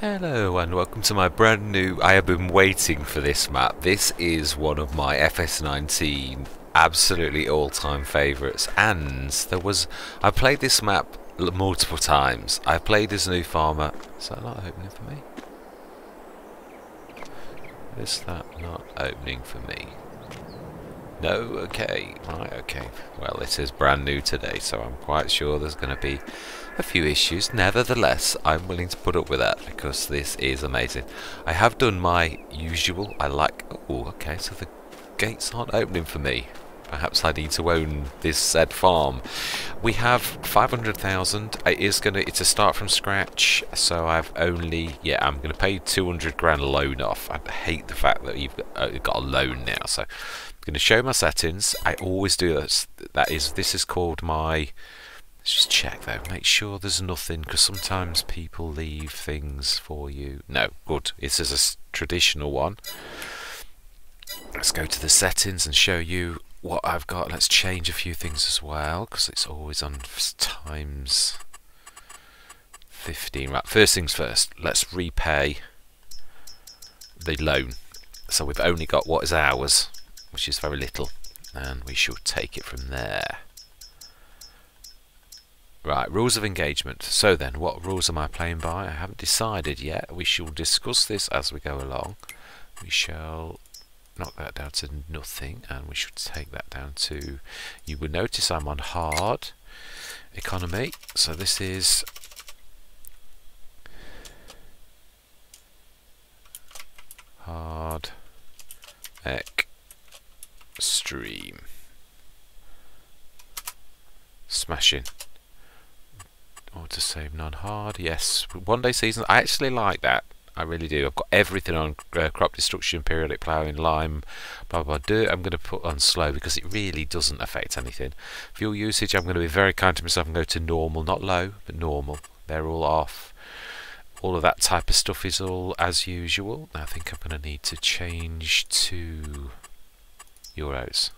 Hello and welcome to my brand new, I have been waiting for this map. This is one of my FS19 absolutely all-time favourites, and I played this map multiple times. I've played as a new farmer. Is that not opening for me? Is that not opening for me? No, okay, right, okay. Well, it is brand new today, so I'm quite sure there's going to be a few issues. Nevertheless, I'm willing to put up with that because this is amazing. I have done my usual. Oh, okay, so the gates aren't opening for me. Perhaps I need to own this said farm. We have 500,000. It's a start from scratch, so I'm going to pay 200 grand loan off. I hate the fact that you've got a loan now, so I'm going to show my settings. I always do this. This is called my. Let's just check though. Make sure there's nothing, because sometimes people leave things for you. No, good. This is a traditional one. Let's go to the settings and show you what I've got. Let's change a few things as well, because it's always on times 15. Right, first things first. Let's repay the loan. So we've only got what is ours, which is very little, and we should take it from there. Right, rules of engagement. So then, what rules am I playing by? I haven't decided yet. We shall discuss this as we go along. We shall knock that down to nothing, and we should take that down to... You will notice I'm on hard economy. So this is... hard extreme. Smashing. Or to save non-hard, yes. 1 day seasons, I actually like that. I really do. I've got everything on crop destruction, periodic ploughing, lime, blah blah. Dirt I'm going to put on slow because it really doesn't affect anything. Fuel usage, I'm going to be very kind to myself and go to normal, not low, but normal. They're all off. All of that type of stuff is all as usual. I think I'm going to need to change to euros.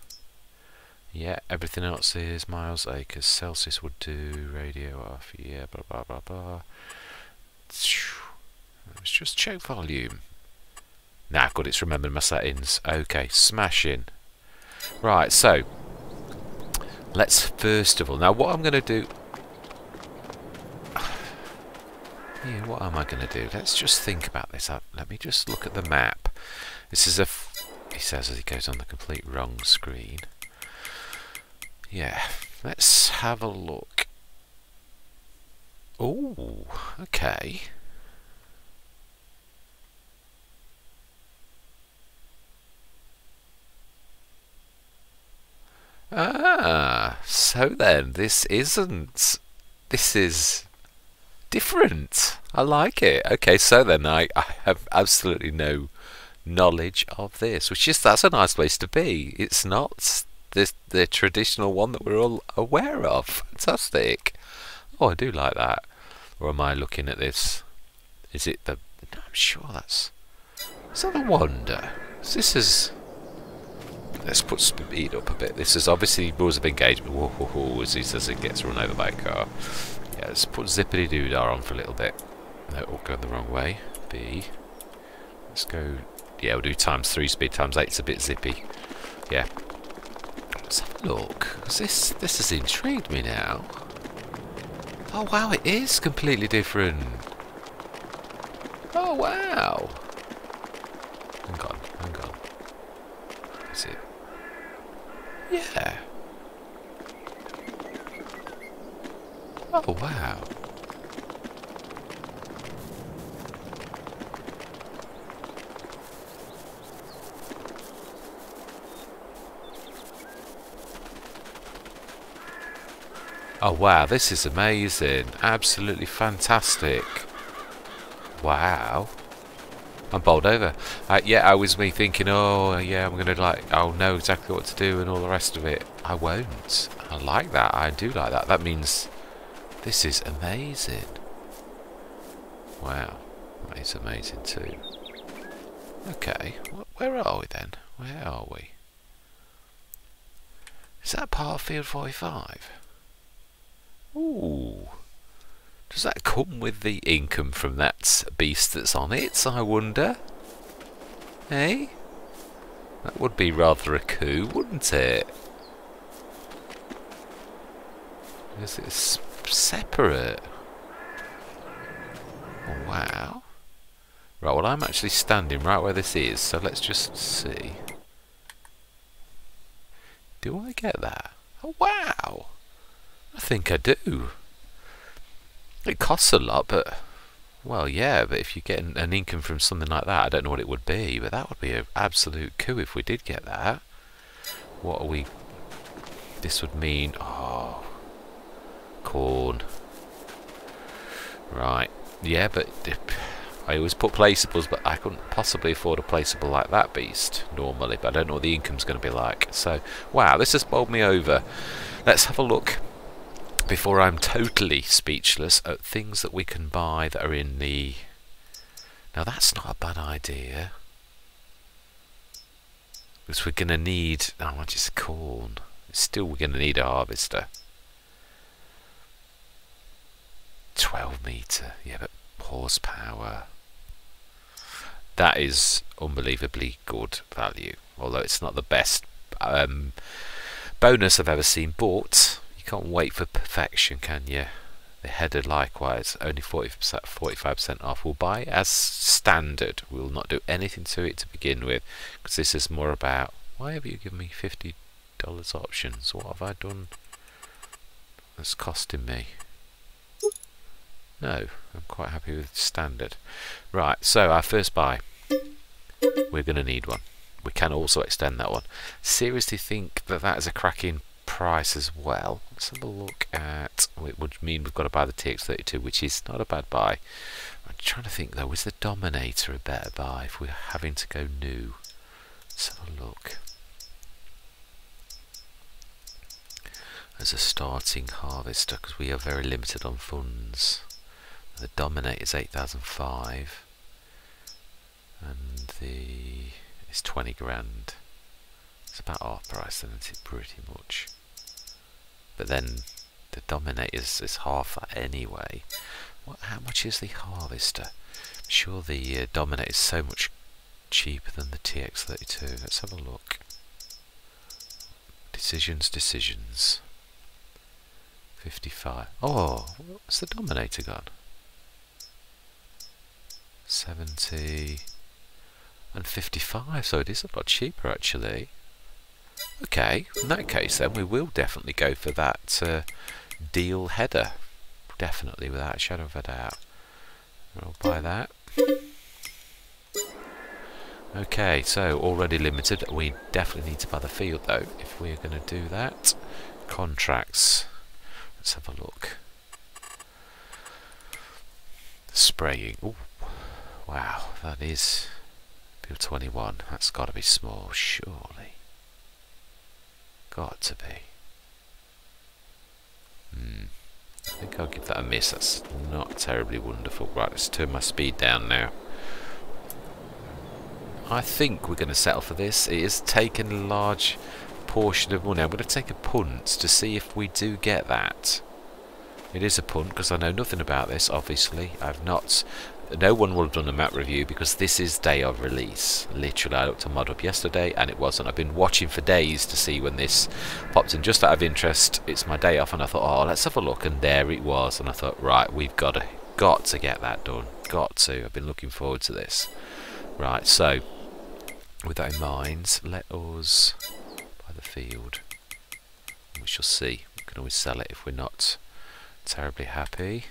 Yeah, everything else is miles, acres, Celsius would do, radio off, yeah, blah blah blah blah. Let's just check volume. Nah, good, it's remembered my settings. Okay, smashing. Right, so let's first of all, now what I'm going to do... Yeah, what am I going to do? Let's just think about this. Let me just look at the map. This is he says as he goes on the complete wrong screen. Yeah, let's have a look. Oh, okay. Ah, so then this is different. I like it. Okay, so then I have absolutely no knowledge of this, that's a nice place to be. It's not the traditional one that we're all aware of. Fantastic. Oh, I do like that. Or am I looking at this? Is it the... No, I'm sure that's... Is that the Wonder? This is... Let's put speed up a bit. This is obviously rules of engagement. Whoa, whoa, whoa, as he says it gets run over by a car. Yeah, let's put zippity-doo-dah on for a little bit. No, we'll go the wrong way. B. Let's go... Yeah, we'll do times 3 speed, times 8. It's a bit zippy. Yeah. Let's have a look. This has intrigued me now. Oh wow, it is completely different. Oh wow. Hang on. Is it? Yeah. Oh wow. Oh wow, this is amazing. Absolutely fantastic. Wow. I'm bowled over. Yeah, I was me thinking, oh yeah, I'm gonna I'll know exactly what to do and all the rest of it. I won't. I like that. I do like that. That means this is amazing. Wow. That is amazing too. Okay. Where are we then? Where are we? Is that part of field 45? Ooh. Does that come with the income from that beast that's on it, I wonder? Eh? That would be rather a coup, wouldn't it? Is it separate? Oh, wow. Right, well, I'm actually standing right where this is, so let's just see. Do I get that? Oh, wow! I think I do. It costs a lot, but... Well, yeah, but if you get an income from something like that, I don't know what it would be, but that would be an absolute coup if we did get that. What are we... This would mean... Oh... Corn. Right. Yeah, but... I always put placeables, but I couldn't possibly afford a placeable like that beast normally, but I don't know what the income's going to be like. So, wow, this has bowled me over. Let's have a look, before I'm totally speechless, at things that we can buy that are in the... Now, that's not a bad idea. Because we're going to need... How much is corn? Still, we're going to need a harvester. 12 metre. Yeah, but horsepower... That is unbelievably good value, although it's not the best bonus I've ever seen. But you can't wait for perfection, can you? The header likewise, only 45% off. We'll buy as standard. We'll not do anything to it to begin with, because this is more about, why have you given me $50 options? What have I done that's costing me? No, I'm quite happy with standard. Right, so our first buy. We're going to need one. We can also extend that one. Seriously think that that is a cracking price as well. Let's have a look at... It would mean we've got to buy the TX32, which is not a bad buy. I'm trying to think though, is the Dominator a better buy if we're having to go new? Let's have a look. As a starting harvester, because we are very limited on funds. The Dominator is 8,005, and it's 20 grand. It's about half price, then, isn't it? Pretty much. But then the Dominator is half that anyway. How much is the Harvester? I'm sure the Dominator is so much cheaper than the TX32. Let's have a look. Decisions. 55. Oh, what's the Dominator gone? 70 and 55, so it is a lot cheaper actually. Okay, in that case then we will definitely go for that deal header, definitely, without a shadow of a doubt. I'll buy that. Okay, so already limited. We definitely need to buy the field though if we're going to do that. Contracts, let's have a look. Spraying. Ooh. Wow, that is Bill 21. That's got to be small, surely. Got to be. I think I'll give that a miss. That's not terribly wonderful. Right, let's turn my speed down now. I think we're going to settle for this. It is taking a large portion of money. I'm going to take a punt to see if we do get that. It is a punt because I know nothing about this, obviously. No one will have done a map review because this is day of release. Literally, I looked at mod up yesterday and it wasn't. I've been watching for days to see when this popped in. Just out of interest, it's my day off and I thought, oh, let's have a look, and there it was. And I thought, right, we've got to get that done. Got to. I've been looking forward to this. Right, so with that in mind, let us buy the field. We shall see. We can always sell it if we're not terribly happy.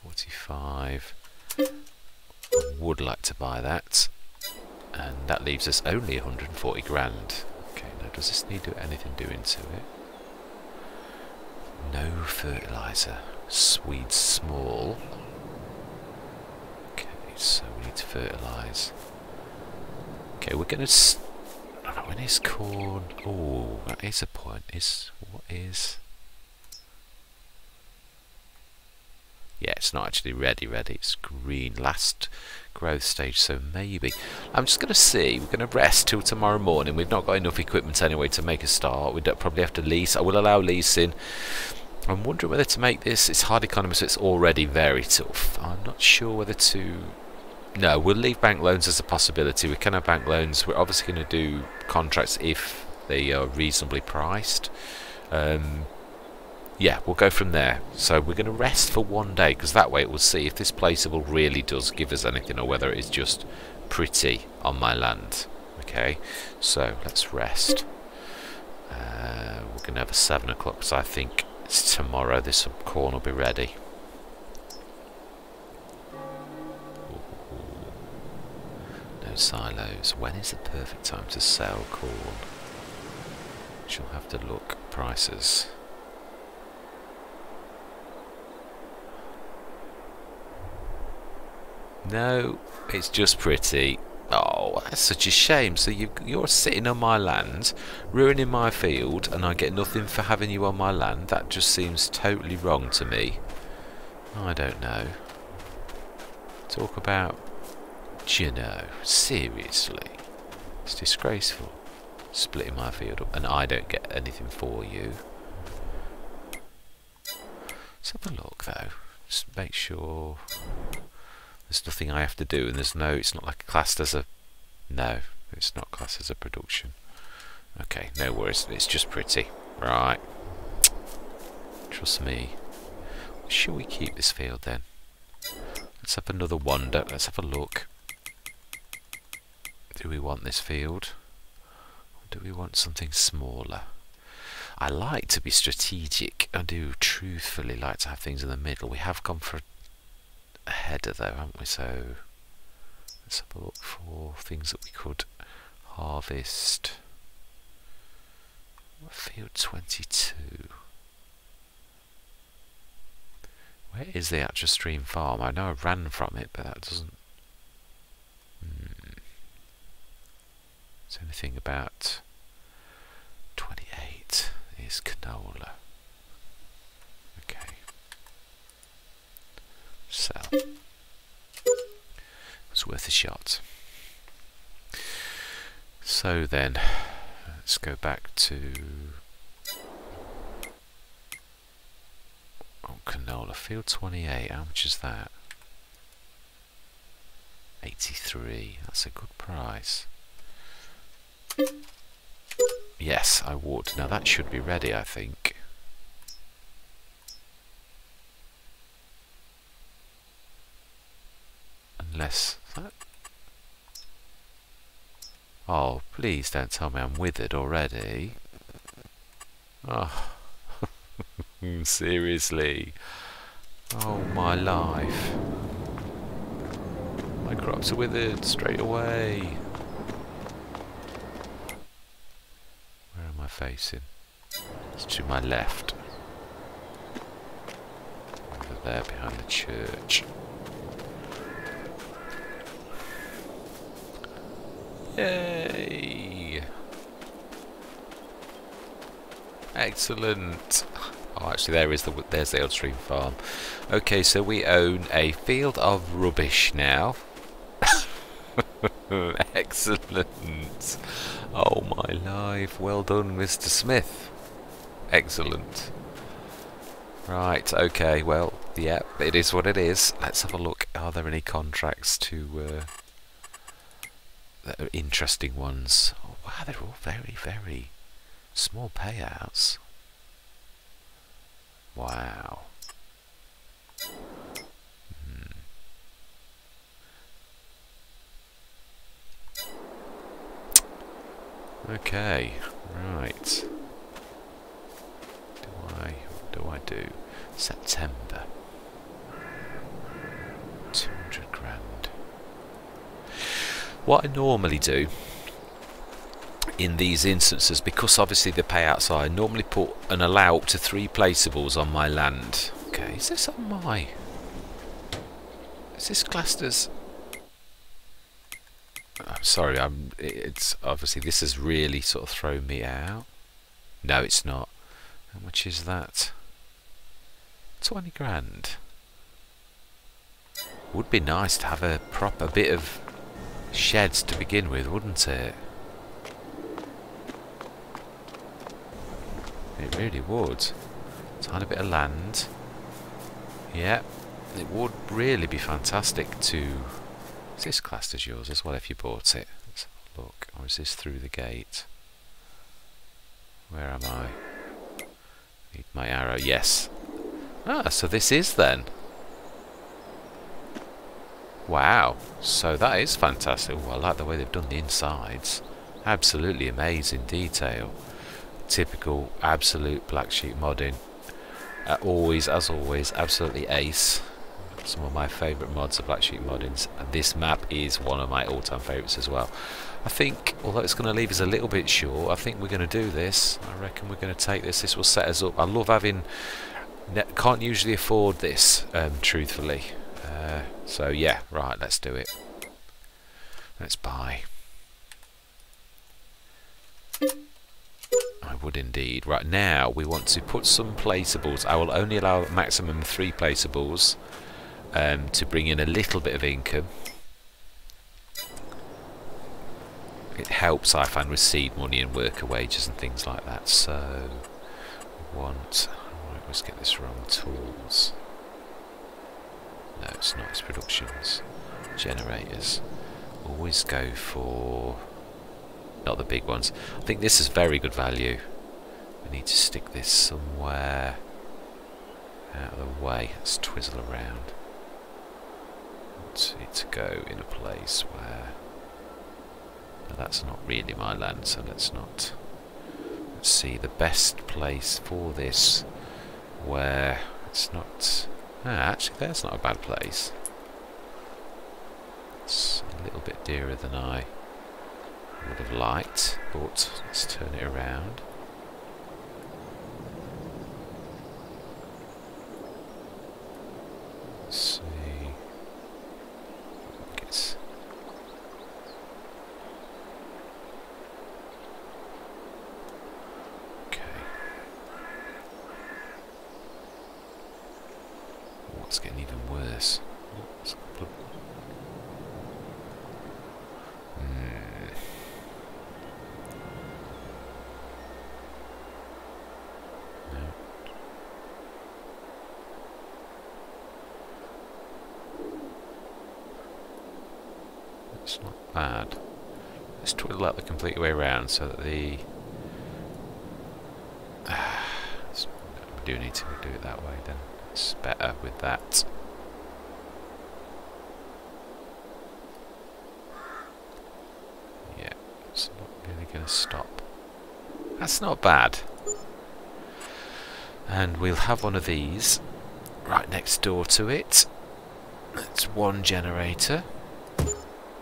45. I would like to buy that, and that leaves us only 140 grand. Okay, now does this need anything doing to it? No fertilizer. Weeds small. Okay, so we need to fertilise. Okay, we're gonna. When is corn? Oh, that is a point. What is? Yeah, it's not actually ready. It's green, last growth stage, so maybe. I'm just going to see. We're going to rest till tomorrow morning. We've not got enough equipment anyway to make a start. We'd probably have to lease. I will allow leasing. I'm wondering whether to make this, it's hard economy, so it's already very tough. I'm not sure whether to... No, we'll leave bank loans as a possibility. We can have bank loans. We're obviously going to do contracts if they are reasonably priced. Yeah, we'll go from there. So we're going to rest for one day, because that way it will see if this placeable really does give us anything, or whether it is just pretty on my land. Okay, so let's rest. We're going to have a 7 o'clock, because I think it's tomorrow this corn will be ready. No silos. When is the perfect time to sell corn? She'll have to look prices. No, it's just pretty. Oh, that's such a shame. So you're sitting on my land, ruining my field, and I get nothing for having you on my land. That just seems totally wrong to me. I don't know. Talk about, do you know, seriously, it's disgraceful. Splitting my field up, and I don't get anything for you. Let's have a look though. Just make sure there's nothing I have to do, and there's no, it's not like classed as a, no, it's not classed as a production. Okay, no worries, it's just pretty. Right. Trust me. Shall we keep this field then? Let's have another wander, let's have a look. Do we want this field? Or do we want something smaller? I like to be strategic. I do truthfully like to have things in the middle. We have gone for a header though, haven't we? So let's have a look for things that we could harvest. Field 22. Where is the actual stream farm? I know I ran from it, but that doesn't... Is there anything about 28 is Canola. Okay. Sell. It's worth a shot. So then, let's go back to... Oh, Canola, field 28, how much is that? 83, that's a good price. Yes, I would. Now that should be ready, I think. Unless... that... Oh, please don't tell me I'm withered already. Oh, seriously. Oh, my life. My crops are withered straight away. Where am I facing? It's to my left. Over there behind the church. Yay! Excellent. Oh, actually, there's the old stream farm. Okay, so we own a field of rubbish now. Excellent. Oh my life. Well done, Mr. Smith. Excellent. Right. Okay. Well, yeah, it is what it is. Let's have a look. Are there any contracts to? That are interesting ones. Oh, wow, they're all very, very small payouts. Wow. Okay, right. What do I do? September. 200 grand. What I normally do in these instances, because obviously the payouts are, I normally put and allow up to 3 placeables on my land. Okay, is this on my... Is this classed as... I'm sorry, it's obviously this has really sort of thrown me out. No, it's not. How much is that? 20 grand. Would be nice to have a proper bit of sheds to begin with, wouldn't it? It really would. Tiny bit of land. Yeah, it would really be fantastic to... Is this classed as yours as well if you bought it? Let's have a look. Or is this through the gate? Where am I? Need my arrow. Yes. Ah, so this is then. Wow. So that is fantastic. Oh, I like the way they've done the insides. Absolutely amazing detail. Typical, absolute black sheep modding. Always, as always, absolutely ace. Some of my favourite mods are black sheep moddings, and this map is one of my all-time favourites as well. I think, although it's going to leave us a little bit short, I think we're going to do this. I reckon we're going to take this. This will set us up. I love having... Can't usually afford this, truthfully. So yeah, right, let's do it. Let's buy. I would indeed. Right, now we want to put some placeables. I will only allow a maximum of 3 placeables to bring in a little bit of income. It helps, I find, with seed money and worker wages and things like that. So we want... Right, let's get this wrong. Tools. No, it's not. It's productions. Generators. Always go for... not the big ones. I think this is very good value. We need to stick this somewhere out of the way. Let's twizzle around. I want it to go in a place where... Now that's not really my land, so let's not... Let's see the best place for this where it's not... actually that's not a bad place. It's a little bit dearer than I would have liked, but let's turn it around. Let's see. I think it's... Okay. Oh, it's getting even worse. Oh, it's a couple of... It's not bad. Let's twiddle that the complete way around so that the... we do need to do it that way then. It's better with that. Yeah, it's not really going to stop. That's not bad. And we'll have one of these right next door to it. That's one generator.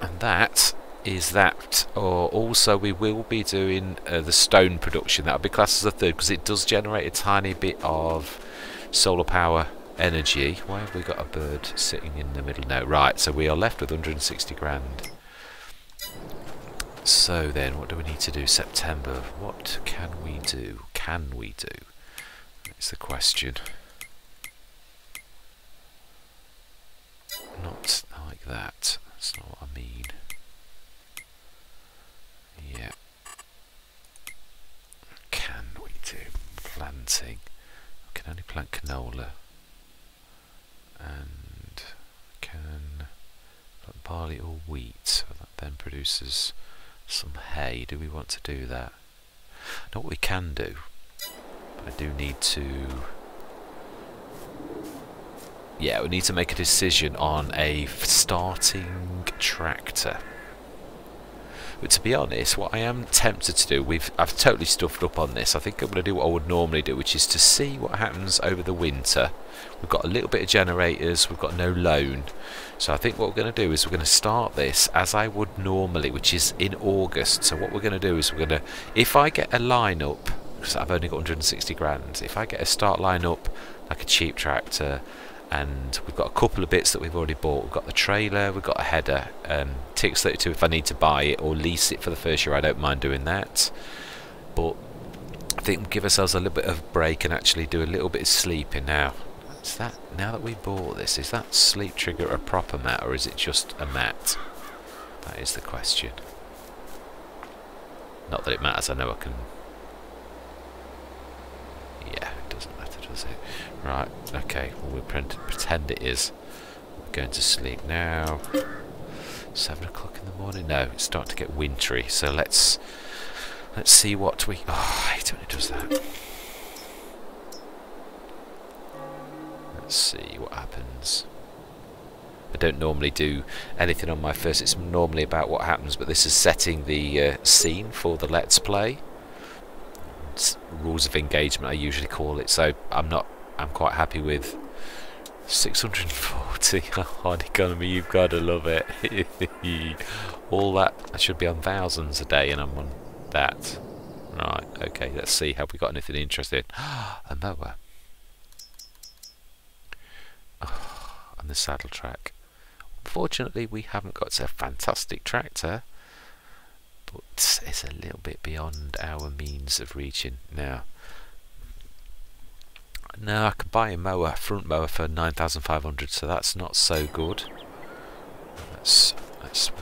And that is that. Or also we will be doing the stone production. That will be classed as a third because it does generate a tiny bit of solar power energy. Why have we got a bird sitting in the middle now? Right, so we are left with 160 grand. So then, what do we need to do? September. What can we do? Can we do? That's the question. Not like that. That's not what I mean. Yeah. Can we do planting? I can only plant canola. And can plant barley or wheat. So that then produces some hay. Do we want to do that? Now what we can do, I do need to... Yeah, we need to make a decision on a starting tractor. But to be honest, what I am tempted to do, I've totally stuffed up on this. I think I'm going to do what I would normally do, which is to see what happens over the winter. We've got a little bit of generators, we've got no loan. So I think what we're going to do is we're going to start this as I would normally, which is in August. So what we're going to do is we're going to, if I get a line-up, because I've only got 160 grand, if I get a start line-up like a cheap tractor, and we've got a couple of bits that we've already bought. We've got the trailer, we've got a header, TX32 if I need to buy it or lease it for the first year, I don't mind doing that. But I think we'll give ourselves a little bit of a break and actually do a little bit of sleeping now. Is that, now that we bought this, is that sleep trigger a proper mat or is it just a mat? That is the question. Not that it matters, I know I can... Yeah, it doesn't matter, does does it? Right, okay, well, we'll pretend it is. We're going to sleep now. 7 o'clock in the morning? No, it's starting to get wintry, so let's see what we... Oh, I hate when it does that. Let's see what happens. I don't normally do anything on my first, it's normally about what happens, but this is setting the scene for the Let's Play. It's rules of engagement I usually call it, so I'm quite happy with 640 on economy. You've got to love it. All that, I should be on thousands a day and I'm on that. Right, okay, let's see, have we got anything interesting? A mower. Oh, and the saddle track. Unfortunately, we haven't got a fantastic tractor, but it's a little bit beyond our means of reaching now. No, I could buy a mower, front mower for 9,500, so that's not so good. Let's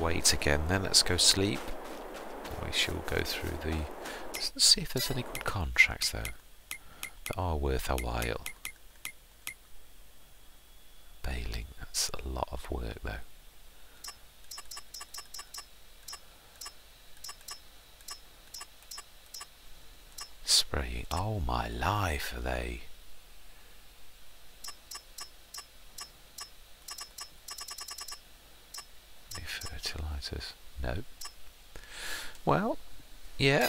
wait again then, let's go sleep. We shall go through the... Let's see if there's any good contracts though that are worth a while. Baling, that's a lot of work though. Spraying, oh my life, are they? Any fertilizers? No. Well, yeah.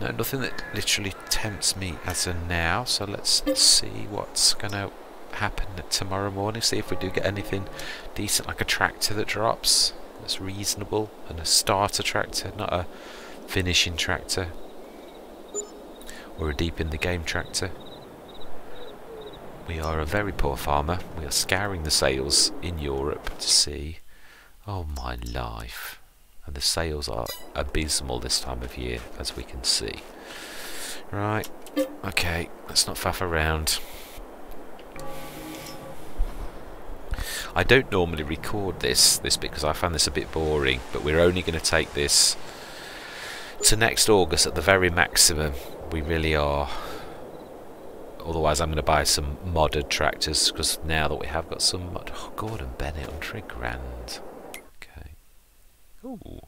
No, nothing that literally tempts me as of now, so let's see what's going to happen tomorrow morning, see if we do get anything decent, like a tractor that drops that's reasonable, and a starter tractor, not a finishing tractor or a deep in the game tractor. We are a very poor farmer. We are scouring the sales in Europe to see. Oh my life. And the sales are abysmal this time of year, as we can see. Right, okay, let's not faff around. I don't normally record this because I find this a bit boring, but we're only going to take this to next August at the very maximum. We really are. Otherwise I'm going to buy some modded tractors, because now that we have got some mod... Oh, Gordon Bennett, £100,000. Okay. Ooh.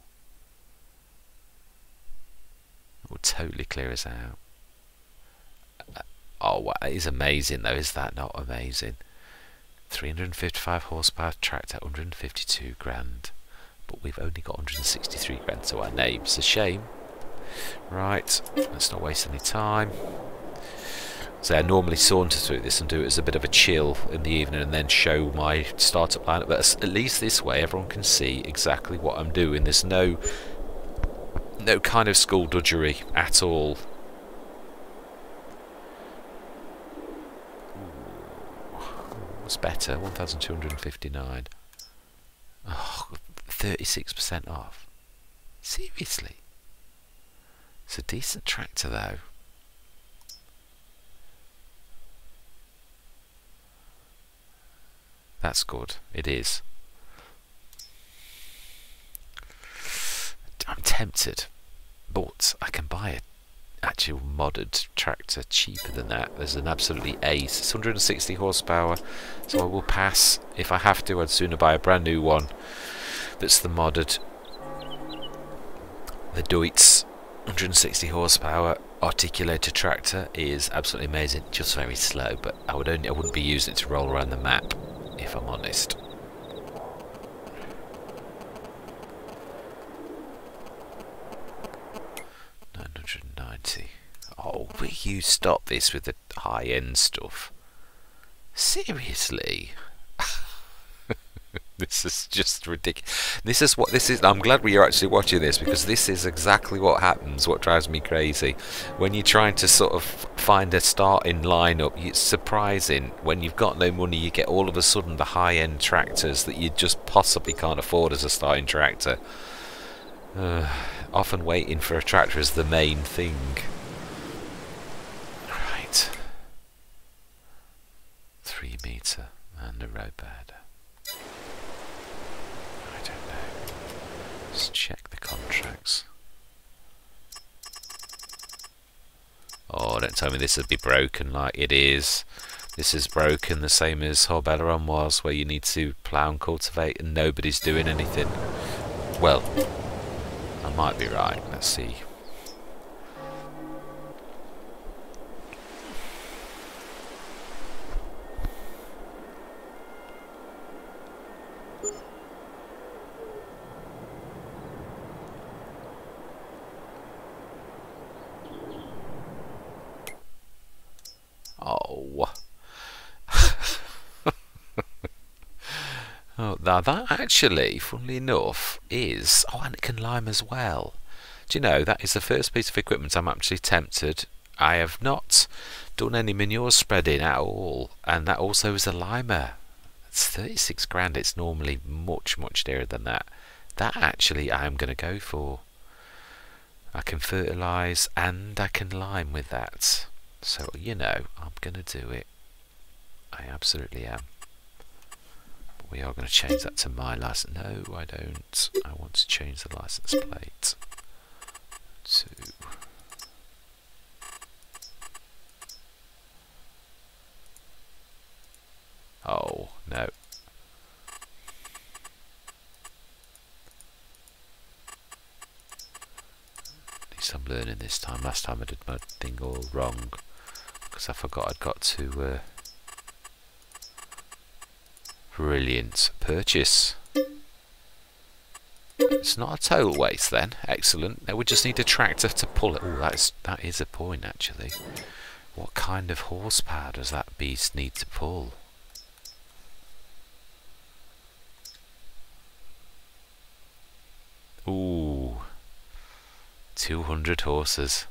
It will totally clear us out. Oh, wow, that is amazing though, is that not amazing? 355 horsepower tractor, 152 grand. But we've only got 163 grand to our name. It's a shame. Right, let's not waste any time. So I normally saunter through this and do it as a bit of a chill in the evening and then show my startup lineup. But at least this way everyone can see exactly what I'm doing. There's no kind of skullduggery at all. What's better? 1,259. Oh, 36% off. Seriously? It's a decent tractor though. That's good. It is. I'm tempted, but I can buy an actual modded tractor cheaper than that. There's an absolutely ace. It's 160 horsepower, so I will pass. If I have to, I'd sooner buy a brand new one that's the modded. The Deutz 160 horsepower articulated tractor is absolutely amazing. Just very slow, but I wouldn't be using it to roll around the map, if I'm honest. Oh, will you stop this with the high-end stuff? Seriously? This is just ridiculous. This is. I'm glad we are actually watching this, because this is exactly what happens, what drives me crazy. When you're trying to sort of find a starting lineup, it's surprising. When you've got no money, you get all of a sudden the high-end tractors that you just possibly can't afford as a starting tractor. Often waiting for a tractor is the main thing. Right. 3 metre and a road bed. I don't know. Let's check the contracts. Oh, don't tell me this would be broken like it is. This is broken the same as Horbeleron was, where you need to plough and cultivate and nobody's doing anything. Well, I might be right. Let's see. Oh. Oh, now that actually, funnily enough, is... Oh, and it can lime as well. Do you know, that is the first piece of equipment I'm actually tempted. I have not done any manure spreading at all, and that also is a limer. It's 36 grand. It's normally much, much dearer than that. That actually I'm going to go for. I can fertilise and I can lime with that. So, you know, I'm going to do it. I absolutely am. But we are going to change that to my license. No, I don't. I want to change the license plate to... Oh, no. At least I'm learning this time. Last time I did my thing all wrong because I forgot I'd got to... Brilliant. Purchase. It's not a total waste then. Excellent. Now we just need a tractor to pull it. Oh, that is a point actually. What kind of horsepower does that beast need to pull? Ooh. 200 horses.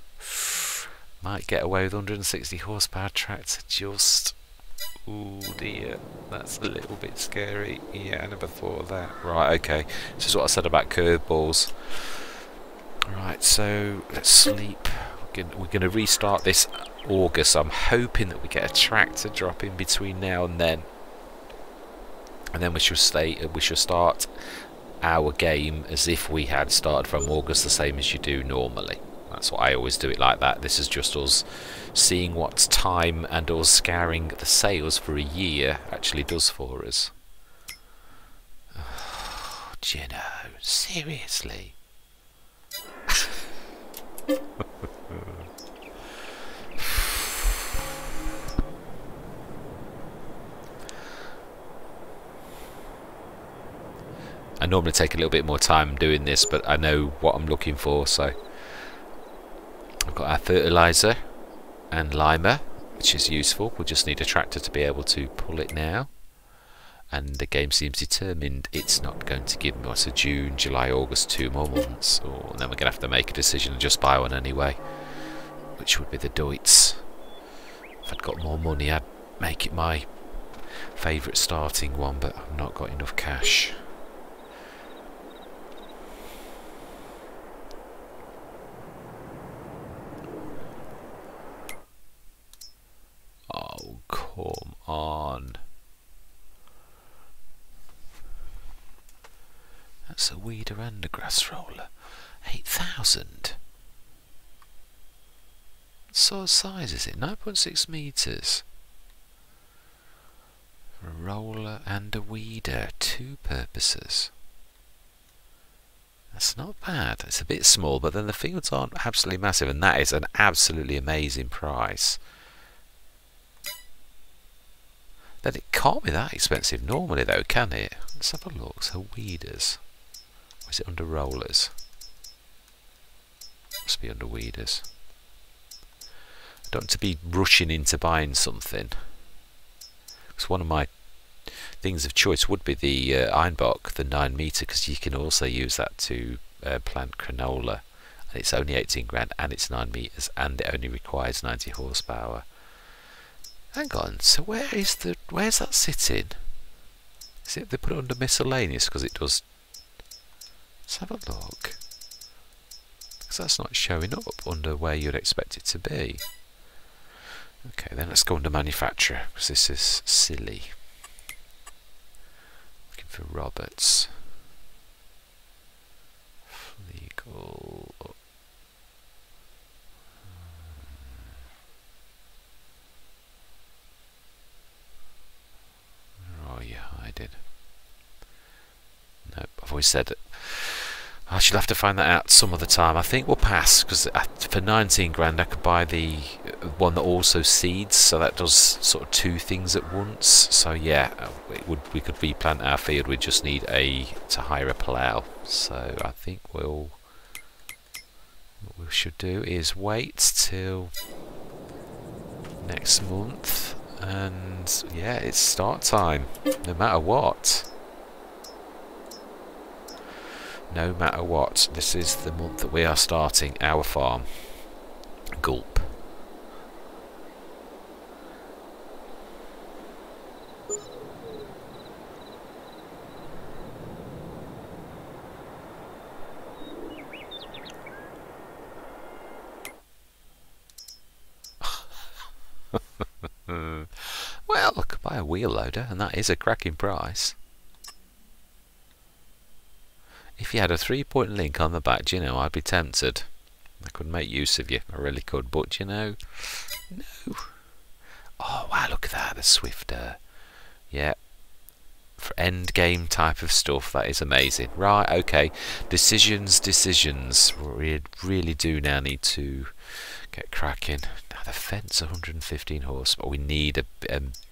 Might get away with 160 horsepower tractor just... Ooh dear, that's a little bit scary. Yeah, I never thought of that. Right, okay. This is what I said about curveballs. Right, so let's sleep. We're going to restart this August. I'm hoping that we get a tractor drop in between now and then. And then we shall start our game as if we had started from August, the same as you do normally. That's what I always do it like that. This is just us seeing what time and us scouring the sales for a year actually does for us. Oh, Gino, seriously? I normally take a little bit more time doing this, but I know what I'm looking for, so I've got our fertiliser and limer, which is useful. We'll just need a tractor to be able to pull it now, and the game seems determined it's not going to give us a June, July, August, 2 more months, and then we're going to have to make a decision and just buy one anyway, which would be the Deutz. If I'd got more money I'd make it my favourite starting one, but I've not got enough cash. Oh, come on. That's a weeder and a grass roller. 8,000. What sort of size is it? 9.6 metres. A roller and a weeder. 2 purposes. That's not bad. It's a bit small, but then the fields aren't absolutely massive, and that is an absolutely amazing price. Then it can't be that expensive normally though, can it? Let's have a look. So weeders. Or is it under rollers? Must be under weeders. I don't want to be rushing into buying something. Because one of my things of choice would be the Einbach, the 9 metre, because you can also use that to plant canola. And it's only 18 grand and it's 9 metres and it only requires 90 horsepower. Hang on, so where's that sitting? Is it they put it under miscellaneous because it does? Let's have a look. Because that's not showing up under where you'd expect it to be. Okay, then let's go under manufacturer because this is silly. Looking for Roberts. Legal. always said I should have to find that out some other time. I think we'll pass, because for 19 grand I could buy the one that also seeds, so that does sort of 2 things at once. So yeah, we could replant our field. We just need to hire a plough. So I think what we should do is wait till next month, and yeah, it's start time, no matter what. No matter what, this is the month that we are starting our farm. Gulp. Well, I could buy a wheel loader, and that is a cracking price. If you had a 3-point link on the back, do you know, I'd be tempted. I could make use of you, I really could, but you know, no. Oh wow, look at that, the Swifter. Yeah, for end game type of stuff, that is amazing. Right, okay, decisions. We really do now need to get cracking. Now the fence, 115 horse, but we need a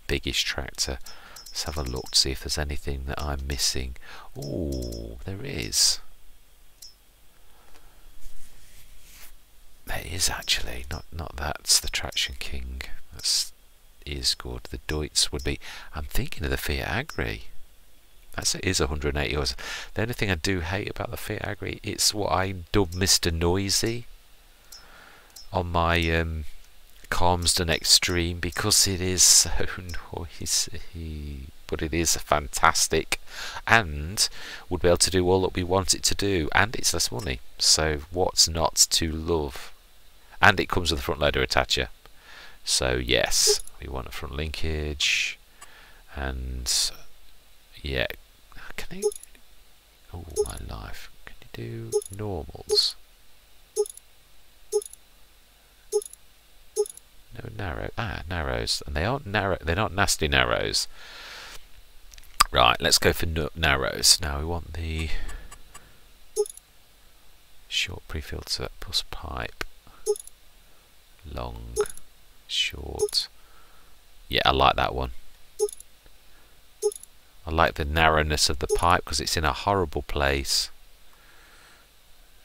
biggish tractor. Let's have a look to see if there's anything that I'm missing. Oh, there is. There is actually. Not that's the Traction King. That is good. The Deutz would be. I'm thinking of the Fiat Agri. It is 180 horse. The only thing I do hate about the Fiat Agri, it's what I dub Mr. Noisy on my Calmsden Extreme, because it is so noisy, but it is fantastic and would be able to do all that we want it to do, and it's less money, so what's not to love? And it comes with a front loader attacher, so yes, we want a front linkage. And yeah, can you, oh my life, can you do normals? No narrow. Narrows, and they aren't narrow. They're not nasty narrows. Right, let's go for narrows. Now we want the short pre-filter plus pipe. Long, short. Yeah, I like that one. I like the narrowness of the pipe because it's in a horrible place.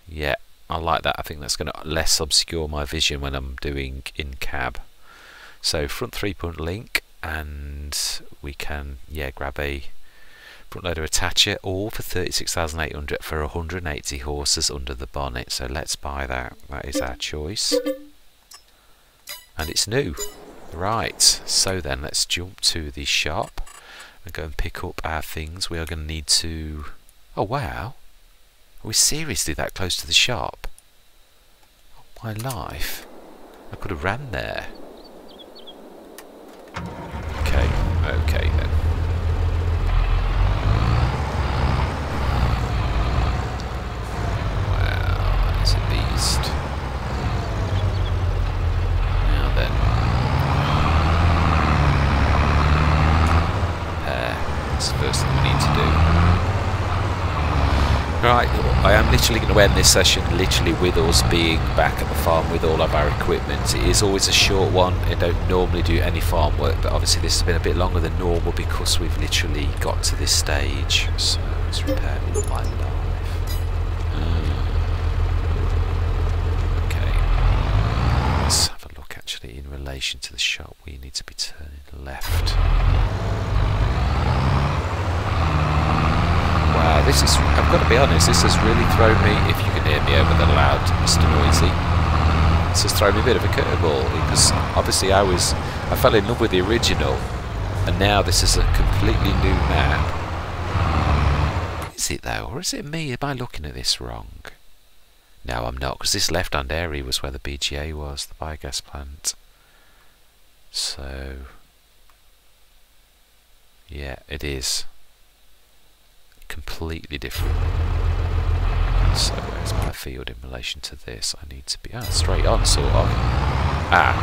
Yeah, I like that. I think that's going to less obscure my vision when I'm doing in cab. So front 3-point link, and we can grab a front loader attacher, all for 36,800 for 180 horses under the bonnet. So let's buy that. That is our choice, and it's new. Right, so then let's jump to the shop and go and pick up our things. We are going to need to... Oh wow, are we seriously that close to the shop? Oh my life, I could have ran there. Okay then. Wow, that's a beast. Now then. That's the first thing we need to do. Right, I am literally going to end this session literally with us being back at the farm with all of our equipment. It is always a short one. I don't normally do any farm work, but obviously this has been a bit longer than normal because we've literally got to this stage. So let's repair all of my life. Okay, let's have a look actually in relation to the shop. We need to be turning left. Wow, this is, I've got to be honest, this has really thrown me, if you can hear me over the loud Mr. Noisy, this has thrown me a bit of a curveball, because obviously I fell in love with the original, and now this is a completely new map. Is it though, or is it me? Am I looking at this wrong? No, I'm not, because this left-hand area was where the BGA was, the biogas plant. So, yeah, it is. Completely different. So where's my field in relation to this? I need to be straight on, sort of.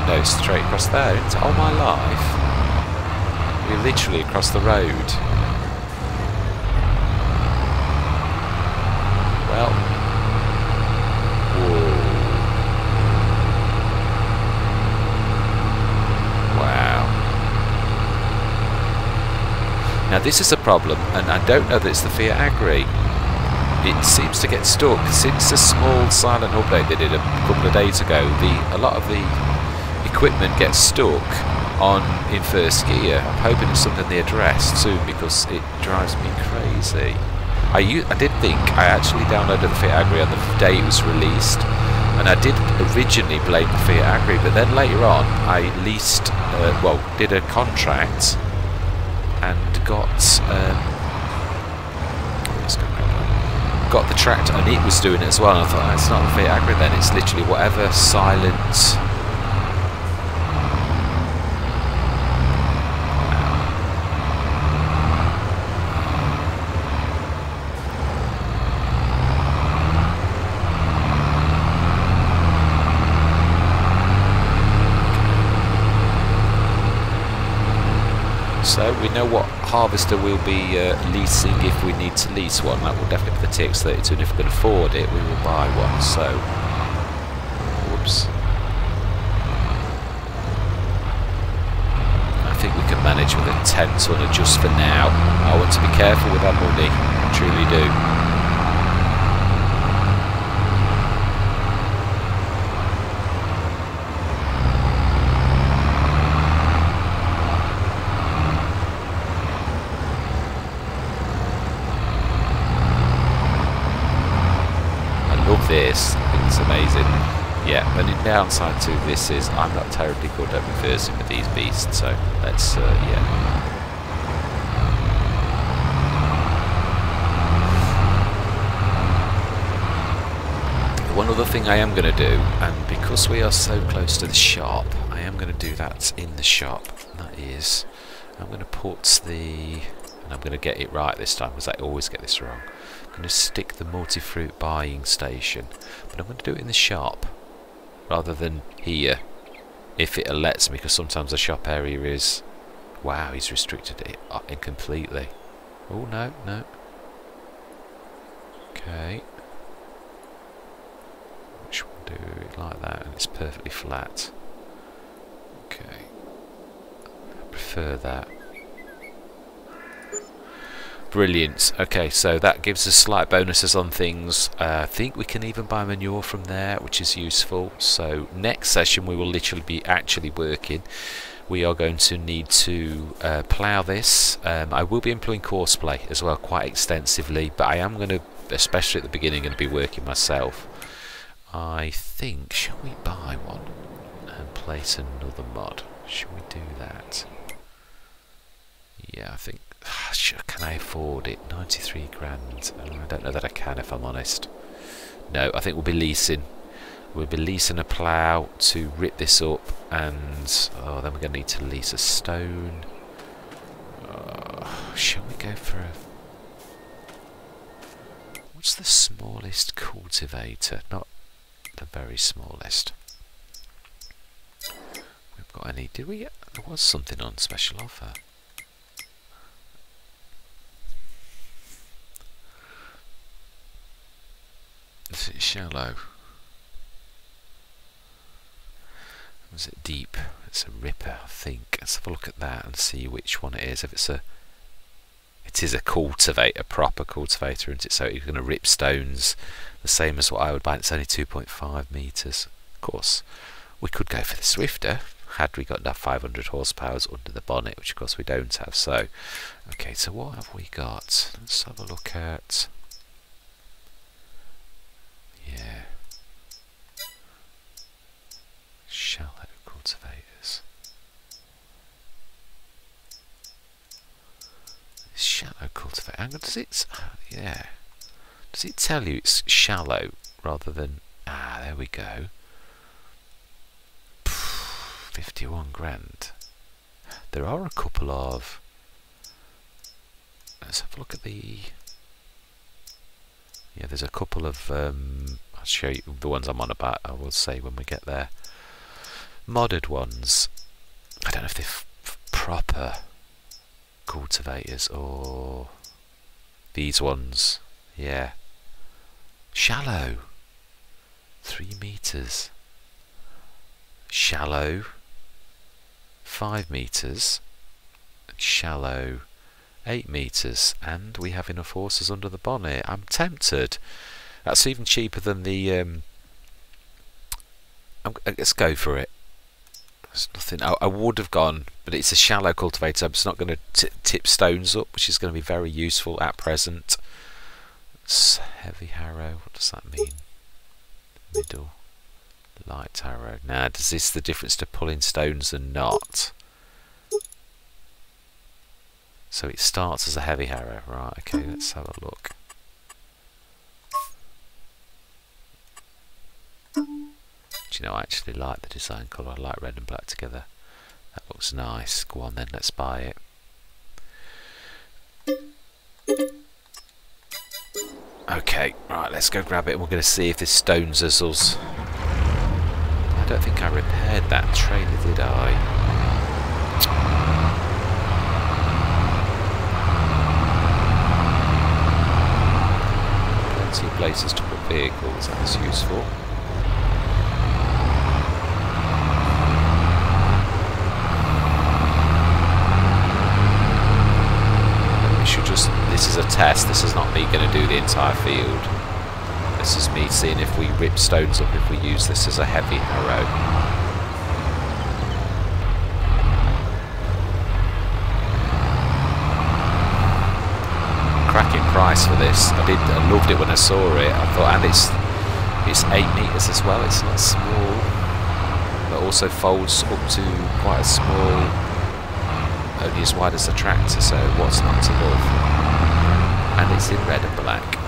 No, straight across there. Oh my life, we're literally across the road. this is a problem, and I don't know that it's the Fiat Agri. It seems to get stuck since a small silent update they did a couple of days ago. A lot of the equipment gets stuck in first gear. I'm hoping it's something they address soon because it drives me crazy. I did think I actually downloaded the Fiat Agri on the day it was released, and I did originally blame the Fiat Agri, but then later on I leased, did a contract and got the tractor, and it was doing it as well. And I thought, oh, it's not the Fiat Agri then, it's literally whatever silent. So we know what harvester we'll be leasing if we need to lease one. That will definitely be the TX32, and if we can afford it we will buy one. So, whoops. I think we can manage with a 10-tonner just for now. I want to be careful with our money, I truly do. This it's amazing. Yeah, and the downside to this is I'm not terribly good at reversing with these beasts, so let's yeah. One other thing I am going to do, and because we are so close to the shop, I am going to do that in the shop. And that is, I'm going to put and I'm going to get it right this time because I always get this wrong. I'm going to stick the multi-fruit buying station, but I'm going to do it in the shop rather than here, if it lets me, because sometimes the shop area is... Wow, he's restricted it completely. Oh, no. Okay. Which one do it like that, and it's perfectly flat. Okay. I prefer that. Brilliant. Okay, so that gives us slight bonuses on things. I think we can even buy manure from there, which is useful. So next session we will literally be actually working. We are going to need to plough this. I will be employing courseplay as well quite extensively, but I am going to, especially at the beginning, going to be working myself. I think, shall we buy one and place another mod? Should we do that? Yeah, I think. Can I afford it? 93 grand. I don't know that I can, if I'm honest. No, I think we'll be leasing. We'll be leasing a plough to rip this up, and then we're going to need to lease a stone. Shall we go for a... What's the smallest cultivator? Not the very smallest. We've got any... Did we get... There was something on special offer. Is it shallow? Was it deep? It's a ripper, I think. Let's have a look at that and see which one it is. If it's a... It is a cultivator, a proper cultivator, isn't it? So you're going to rip stones the same as what I would buy. It's only 2.5 metres. Of course, we could go for the Swifter had we got that 500 horsepower under the bonnet, which of course we don't have. So, okay, so what have we got? Let's have a look at... Yeah. Shallow cultivators. Shallow cultivator. Does it? Yeah. Does it tell you it's shallow rather than? Ah, there we go. 51 grand. There are a couple of. Let's have a look at the. Yeah, there's a couple of. I'll show you the ones I'm on about. I will say when we get there. Modded ones. I don't know if they're proper cultivators or these ones. Yeah. Shallow. 3 meters. Shallow. 5 meters. And shallow. 8 metres, and we have enough horses under the bonnet. I'm tempted. That's even cheaper than the let's go for it. There's nothing. I would have gone, but it's a shallow cultivator. It's not going to tip stones up, which is going to be very useful at present. It's heavy harrow. What does that mean? Middle. Light harrow. Now, does this the difference to pulling stones and not? So it starts as a heavy harrow. Right, okay, let's have a look. Do you know, I actually like the design colour. I like red and black together. That looks nice. Go on then, let's buy it. Okay, right, let's go grab it and we're going to see if this stone zizzles. I don't think I repaired that trailer, did I? Plenty of places to put vehicles, that was useful. This is a test, this is not me going to do the entire field. This is me seeing if we rip stones up if we use this as a heavy harrow. Cracking price for this. I loved it when I saw it. I thought, and it's 8 metres as well, it's not small. But also folds up to quite a small, only as wide as the tractor, so what's not to love? And it's in red and black.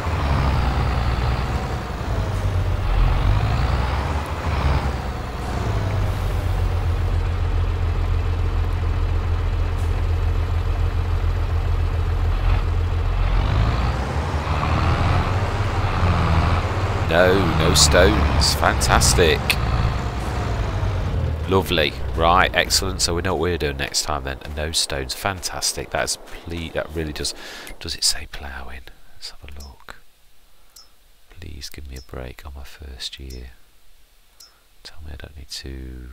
No stones. Fantastic. Lovely. Right, excellent. So we know what we're doing next time then. No stones. Fantastic. That really does. Does it say ploughing? Let's have a look. Please give me a break on my first year. Tell me I don't need to.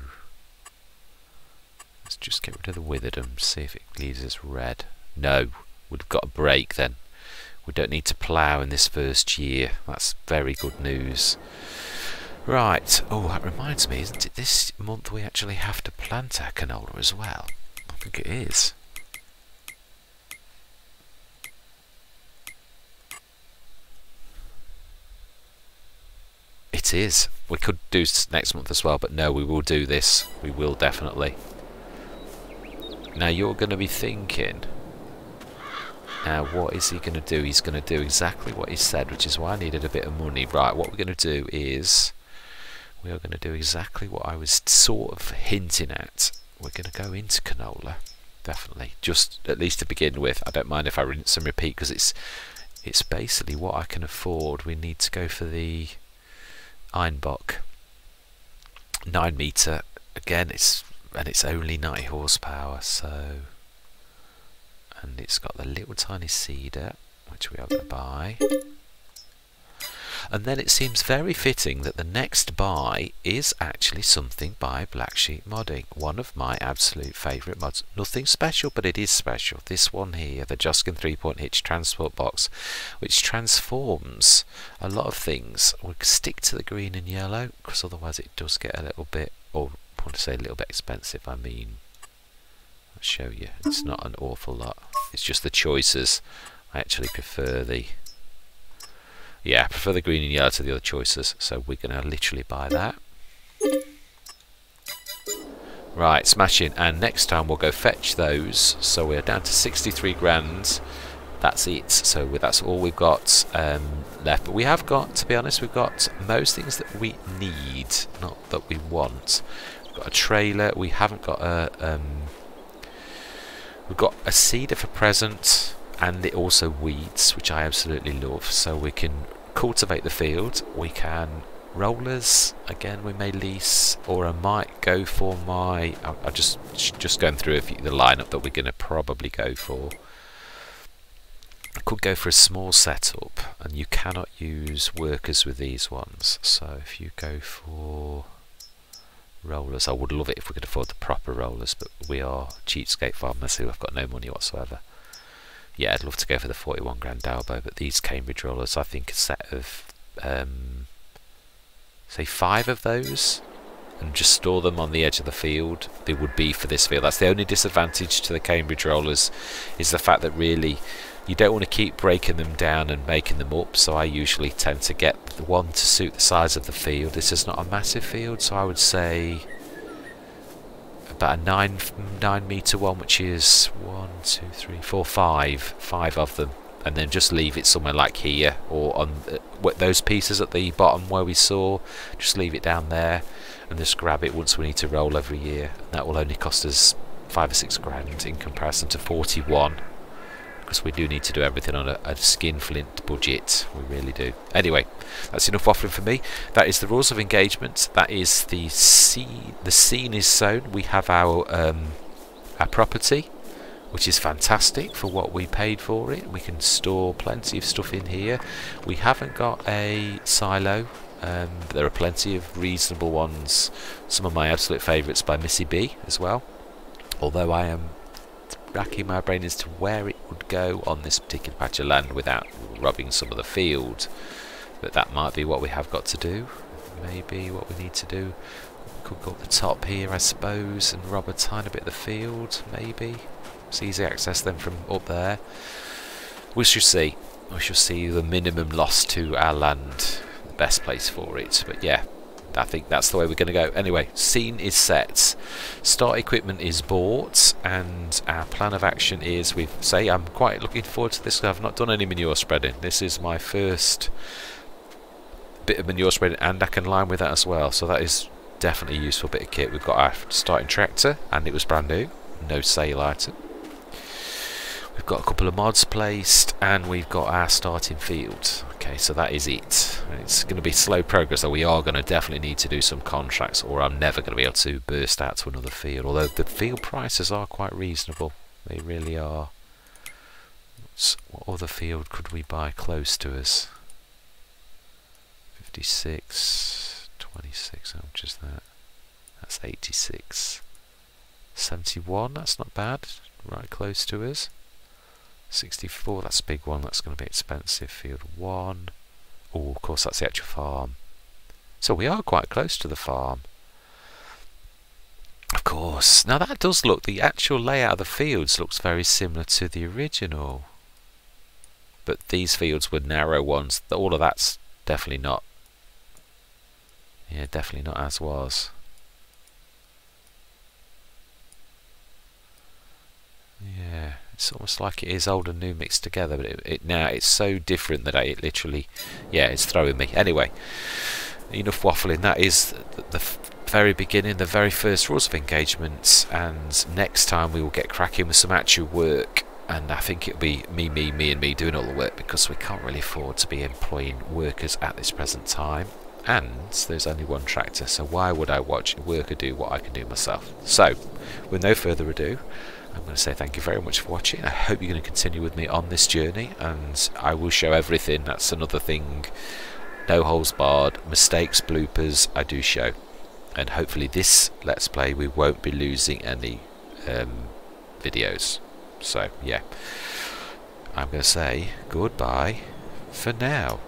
Let's just get rid of the withered and see if it leaves us red. No, we've got a break then. We don't need to plough in this first year. That's very good news. Right, oh, that reminds me, isn't it this month we actually have to plant our canola as well? I think it is. It is. We could do next month as well, but no, we will do this. We will definitely. Now you're going to be thinking, now what is he going to do? He's going to do exactly what he said, which is why I needed a bit of money. Right, what we're going to do is, we are going to do exactly what I was sort of hinting at. We're going to go into canola, definitely. Just at least to begin with. I don't mind if I rinse and repeat because it's basically what I can afford. We need to go for the Einbach 9 metre. Again, it's only 90 horsepower. So, and it's got the little tiny seeder, which we are going to buy. And then it seems very fitting that the next buy is actually something by Black Sheep Modding, one of my absolute favourite mods. Nothing special, but it is special. This one here, the Joskin 3-point hitch transport box, which transforms a lot of things. We'll stick to the green and yellow, because otherwise it does get a little bit, or I want to say a little bit expensive. I mean, I'll show you. It's not an awful lot. It's just the choices. I actually prefer the... Yeah, I prefer the green and yellow to the other choices, so we're going to literally buy that. Right, smashing, and next time we'll go fetch those, so we're down to 63 grand, that's it, so that's all we've got left. But we have got, to be honest, we've got most things that we need, not that we want. We've got a trailer, we haven't got a... we've got a seeder for present, and it also weeds, which I absolutely love. So we can cultivate the field, we can rollers, again we may lease, or I might go for my... I'm just going through the lineup that we're going to probably go for. I could go for a small setup, and you cannot use workers with these ones. So if you go for rollers, I would love it if we could afford the proper rollers, but we are cheapskate farmers who have got no money whatsoever. yeah, I'd love to go for the 41 grand elbow, but these Cambridge rollers, I think a set of say 5 of those, and just store them on the edge of the field, it would be for this field. That's the only disadvantage to the Cambridge rollers, is the fact that really you don't want to keep breaking them down and making them up, so I usually tend to get the one to suit the size of the field. This is not a massive field, so I would say about a 9 metre one, which is 1, 2, 3, 4, 5 of them, and then just leave it somewhere like here, or on those pieces at the bottom where we saw, just leave it down there and just grab it once we need to roll every year, and that will only cost us 5 or 6 grand in comparison to 41, because we do need to do everything on a skinflint budget, we really do. Anyway, that's enough waffling for me. That is the rules of engagement. That is the scene. The scene is sown. We have our property, which is fantastic for what we paid for it. We can store plenty of stuff in here. We haven't got a silo. There are plenty of reasonable ones. Some of my absolute favourites by Missy B as well. Although I am racking my brain as to where it would go on this particular patch of land without robbing some of the field. But that might be what we have got to do. Maybe what we need to do. We could go up the top here, I suppose, and rob a tiny bit of the field, maybe. It's easy access then from up there. We shall see. We shall see the minimum loss to our land, the best place for it. But yeah, I think that's the way we're going to go. Anyway, scene is set. Start equipment is bought, and our plan of action is, I'm quite looking forward to this. I've not done any manure spreading. This is my first bit of manure spreading, and I can line with that as well. So that is definitely a useful bit of kit. We've got our starting tractor, and it was brand new, no sale item. We've got a couple of mods placed, and we've got our starting field. Okay, so that is it. It's going to be slow progress, though. We are going to definitely need to do some contracts, or I'm never going to be able to burst out to another field. Although the field prices are quite reasonable. They really are. What other field could we buy close to us? 56, 26, how much is that? That's 86. 71, that's not bad. Right close to us. 64, that's a big one, that's going to be expensive. Field 1. Oh, of course, that's the actual farm. So we are quite close to the farm. Of course. Now that does look, the actual layout of the fields looks very similar to the original. But these fields were narrow ones. All of that's definitely not. Yeah, definitely not as was. Yeah, it's almost like it is old and new mixed together, but now it's so different that it literally, yeah, it's throwing me. Anyway, enough waffling. That is the very beginning, the very first rules of engagement, and next time we will get cracking with some actual work, and I think it'll be me and me doing all the work, because we can't really afford to be employing workers at this present time, and there's only one tractor, so why would I watch a worker do what I can do myself? So, with no further ado, I'm going to say thank you very much for watching. I hope you're going to continue with me on this journey, and I will show everything. That's another thing. No holes barred, mistakes, bloopers, I do show. And hopefully this Let's Play we won't be losing any videos. So yeah, I'm going to say goodbye for now.